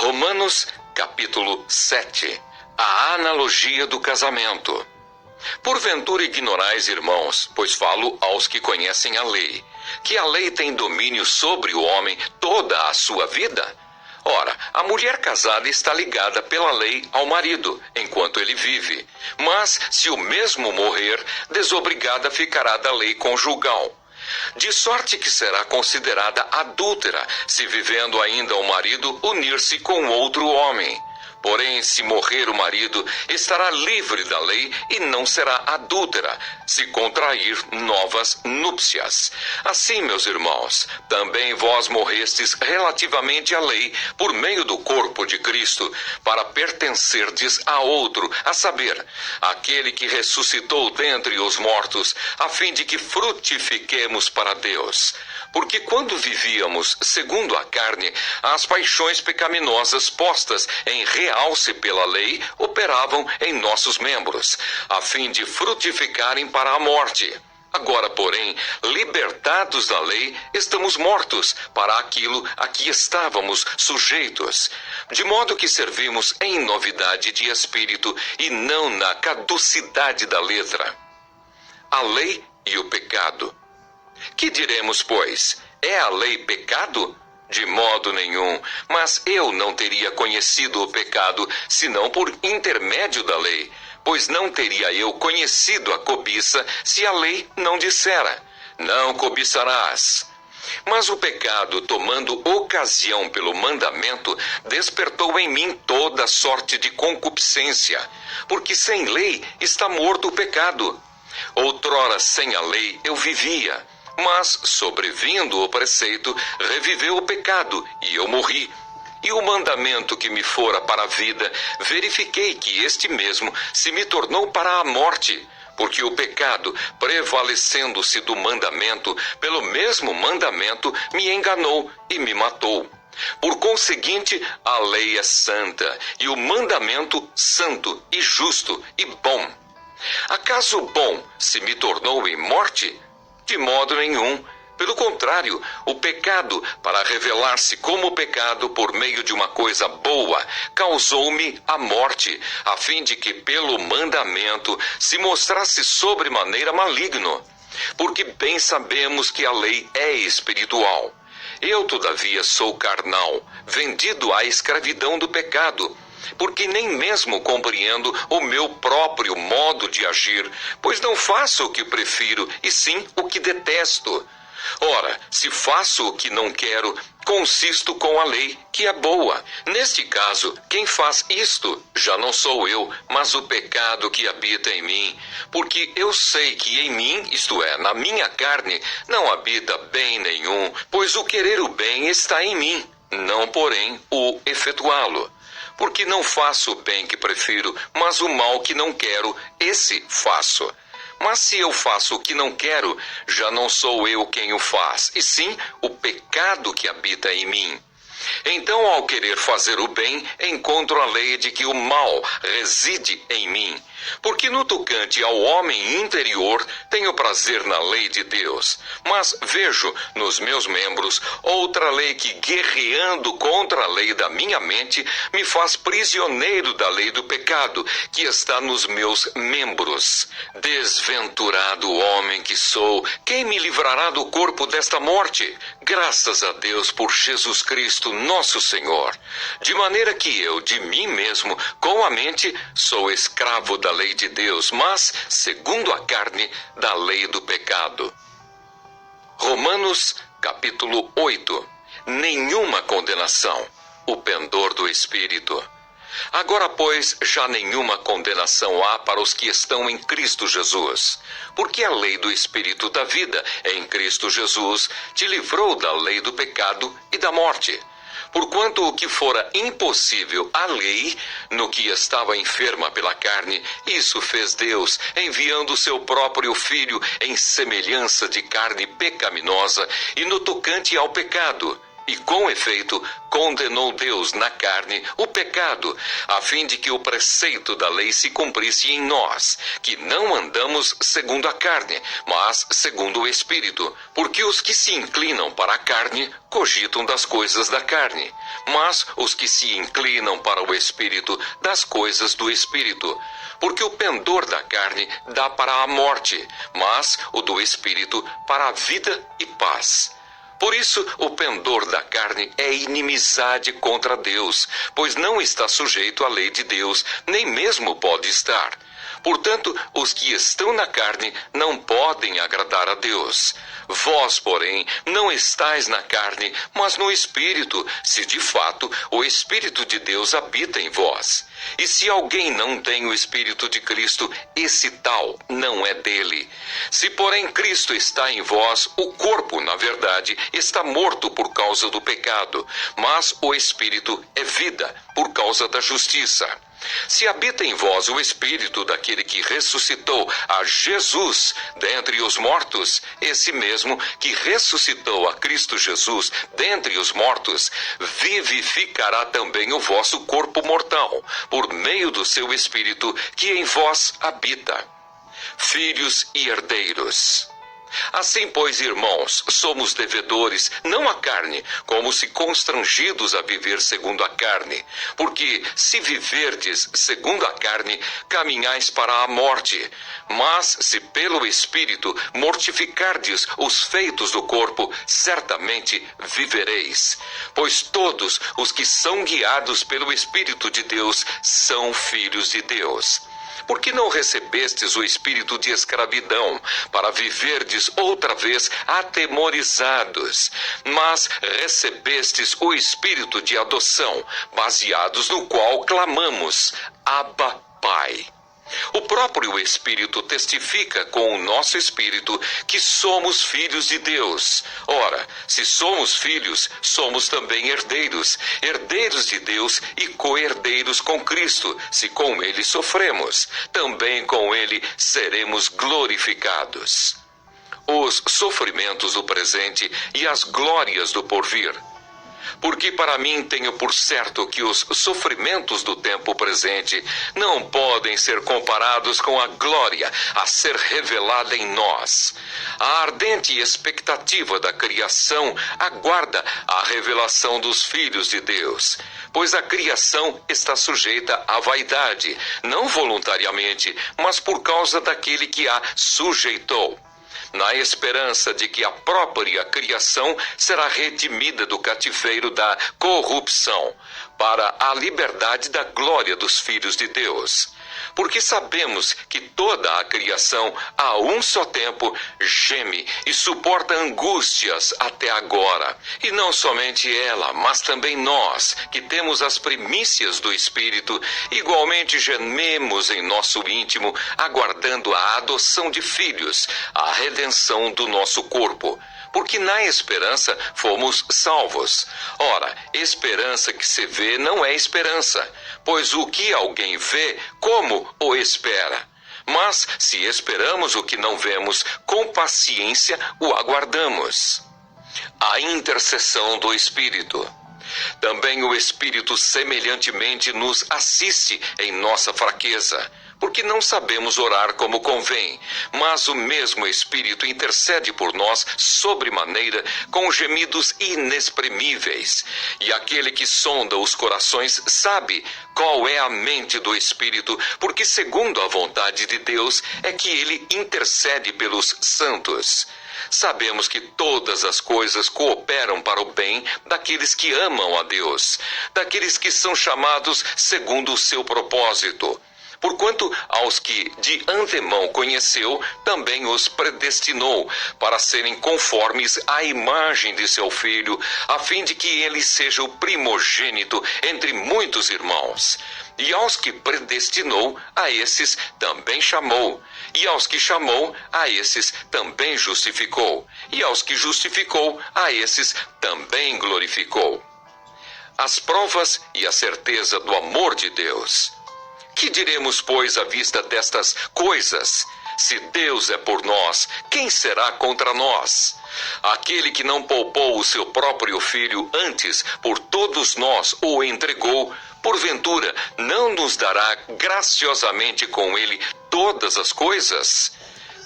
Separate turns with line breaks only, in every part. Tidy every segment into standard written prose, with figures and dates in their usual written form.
Romanos, capítulo 7. A analogia do casamento. Porventura ignorais, irmãos, pois falo aos que conhecem a lei, que a lei tem domínio sobre o homem toda a sua vida? Ora, a mulher casada está ligada pela lei ao marido, enquanto ele vive. Mas, se o mesmo morrer, desobrigada ficará da lei conjugal. De sorte que será considerada adúltera, se vivendo ainda o marido unir-se com outro homem. Porém, se morrer o marido, estará livre da lei e não será adúltera, se contrair novas núpcias. Assim, meus irmãos, também vós morrestes relativamente à lei, por meio do corpo de Cristo, para pertencerdes a outro, a saber, aquele que ressuscitou dentre os mortos, a fim de que frutifiquemos para Deus. Porque quando vivíamos segundo a carne, as paixões pecaminosas postas em realce pela lei operavam em nossos membros, a fim de frutificarem para a morte. Agora, porém, libertados da lei, estamos mortos para aquilo a que estávamos sujeitos, de modo que servimos em novidade de espírito e não na caducidade da letra. A lei e o pecado. Que diremos, pois? É a lei pecado? De modo nenhum, mas eu não teria conhecido o pecado, senão por intermédio da lei, pois não teria eu conhecido a cobiça, se a lei não dissera, não cobiçarás. Mas o pecado, tomando ocasião pelo mandamento, despertou em mim toda sorte de concupiscência, porque sem lei está morto o pecado. Outrora, sem a lei, eu vivia. Mas, sobrevindo o preceito, reviveu o pecado, e eu morri. E o mandamento que me fora para a vida, verifiquei que este mesmo se me tornou para a morte, porque o pecado, prevalecendo-se do mandamento, pelo mesmo mandamento, me enganou e me matou. Por conseguinte, a lei é santa, e o mandamento santo e justo e bom. Acaso o bom se me tornou em morte? De modo nenhum. Pelo contrário, o pecado, para revelar-se como pecado por meio de uma coisa boa, causou-me a morte, a fim de que pelo mandamento se mostrasse sobremaneira maligno. Porque bem sabemos que a lei é espiritual. Eu, todavia, sou carnal, vendido à escravidão do pecado, porque nem mesmo compreendo o meu próprio modo de agir, pois não faço o que prefiro, e sim o que detesto. Ora, se faço o que não quero, consisto com a lei, que é boa. Neste caso, quem faz isto já não sou eu, mas o pecado que habita em mim. Porque eu sei que em mim, isto é, na minha carne, não habita bem nenhum, pois o querer o bem está em mim, não, porém, o efetuá-lo. Porque não faço o bem que prefiro, mas o mal que não quero, esse faço. Mas se eu faço o que não quero, já não sou eu quem o faz, e sim o pecado que habita em mim. Então, ao querer fazer o bem, encontro a lei de que o mal reside em mim. Porque no tocante ao homem interior, tenho prazer na lei de Deus. Mas vejo nos meus membros outra lei que, guerreando contra a lei da minha mente, me faz prisioneiro da lei do pecado, que está nos meus membros. Desventurado homem que sou, quem me livrará do corpo desta morte? Graças a Deus por Jesus Cristo, nosso Senhor. De maneira que eu, de mim mesmo, com a mente, sou escravo da lei de Deus, mas, segundo a carne, da lei do pecado. Romanos, capítulo 8. Nenhuma condenação. O pendor do Espírito. Agora, pois, já nenhuma condenação há para os que estão em Cristo Jesus. Porque a lei do Espírito da vida, em Cristo Jesus, te livrou da lei do pecado e da morte. Porquanto o que fora impossível à lei, no que estava enferma pela carne, isso fez Deus, enviando o seu próprio Filho em semelhança de carne pecaminosa, e no tocante ao pecado, E com efeito, condenou Deus na carne o pecado, a fim de que o preceito da lei se cumprisse em nós, que não andamos segundo a carne, mas segundo o Espírito. Porque os que se inclinam para a carne cogitam das coisas da carne, mas os que se inclinam para o Espírito, das coisas do Espírito. Porque o pendor da carne dá para a morte, mas o do Espírito para a vida e paz. Por isso, o pendor da carne é inimizade contra Deus, pois não está sujeito à lei de Deus, nem mesmo pode estar. Portanto, os que estão na carne não podem agradar a Deus. Vós, porém, não estáis na carne, mas no Espírito, se de fato o Espírito de Deus habita em vós. E se alguém não tem o Espírito de Cristo, esse tal não é dele. Se, porém, Cristo está em vós, o corpo, na verdade, está morto por causa do pecado, mas o Espírito é vida por causa da justiça. Se habita em vós o Espírito daquele que ressuscitou a Jesus dentre os mortos, esse mesmo que ressuscitou a Cristo Jesus dentre os mortos, vivificará também o vosso corpo mortal, por meio do seu Espírito que em vós habita. Filhos e herdeiros. Assim, pois, irmãos, somos devedores, não à carne, como se constrangidos a viver segundo a carne. Porque, se viverdes segundo a carne, caminhais para a morte. Mas, se pelo Espírito mortificardes os feitos do corpo, certamente vivereis. Pois todos os que são guiados pelo Espírito de Deus são filhos de Deus. Porque não recebestes o espírito de escravidão, para viverdes outra vez atemorizados, mas recebestes o espírito de adoção, baseados no qual clamamos, Abba, Pai. O próprio Espírito testifica com o nosso espírito que somos filhos de Deus. Ora, se somos filhos, somos também herdeiros, herdeiros de Deus e co-herdeiros com Cristo. Se com ele sofremos, também com ele seremos glorificados. Os sofrimentos do presente e as glórias do porvir. Porque para mim tenho por certo que os sofrimentos do tempo presente não podem ser comparados com a glória a ser revelada em nós. A ardente expectativa da criação aguarda a revelação dos filhos de Deus, pois a criação está sujeita à vaidade, não voluntariamente, mas por causa daquele que a sujeitou, na esperança de que a própria criação será redimida do cativeiro da corrupção, para a liberdade da glória dos filhos de Deus. Porque sabemos que toda a criação, a um só tempo, geme e suporta angústias até agora. E não somente ela, mas também nós, que temos as primícias do Espírito, igualmente gememos em nosso íntimo, aguardando a adoção de filhos, a redenção do nosso corpo. Porque na esperança fomos salvos. Ora, esperança que se vê não é esperança, pois o que alguém vê, como o espera? Mas se esperamos o que não vemos, com paciência o aguardamos. A intercessão do Espírito. Também o Espírito semelhantemente nos assiste em nossa fraqueza, porque não sabemos orar como convém, mas o mesmo Espírito intercede por nós sobremaneira com gemidos inexprimíveis. E aquele que sonda os corações sabe qual é a mente do Espírito, porque segundo a vontade de Deus é que ele intercede pelos santos. Sabemos que todas as coisas cooperam para o bem daqueles que amam a Deus, daqueles que são chamados segundo o seu propósito. Porquanto aos que de antemão conheceu, também os predestinou para serem conformes à imagem de seu Filho, a fim de que ele seja o primogênito entre muitos irmãos. E aos que predestinou, a esses também chamou. E aos que chamou, a esses também justificou. E aos que justificou, a esses também glorificou. As provas e a certeza do amor de Deus. Que diremos, pois, à vista destas coisas? Se Deus é por nós, quem será contra nós? Aquele que não poupou o seu próprio filho, antes por todos nós o entregou, porventura não nos dará graciosamente com ele todas as coisas?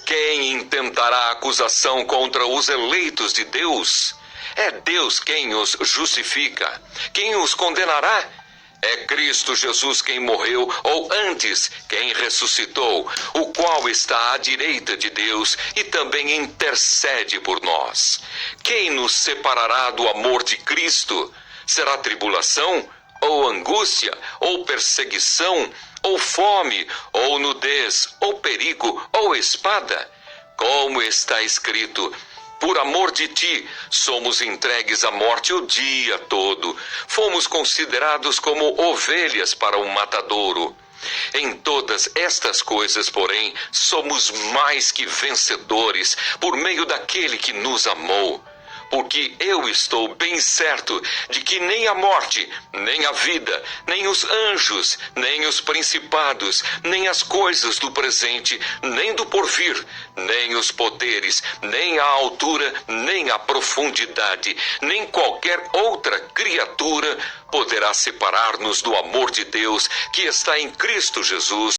Quem intentará acusação contra os eleitos de Deus? É Deus quem os justifica. Quem os condenará? É Cristo Jesus quem morreu, ou antes, quem ressuscitou, o qual está à direita de Deus e também intercede por nós. Quem nos separará do amor de Cristo? Será tribulação, ou angústia, ou perseguição, ou fome, ou nudez, ou perigo, ou espada? Como está escrito: por amor de ti, somos entregues à morte o dia todo. Fomos considerados como ovelhas para um matadouro. Em todas estas coisas, porém, somos mais que vencedores por meio daquele que nos amou. Porque eu estou bem certo de que nem a morte, nem a vida, nem os anjos, nem os principados, nem as coisas do presente, nem do porvir, nem os poderes, nem a altura, nem a profundidade, nem qualquer outra criatura poderá separar-nos do amor de Deus que está em Cristo Jesus,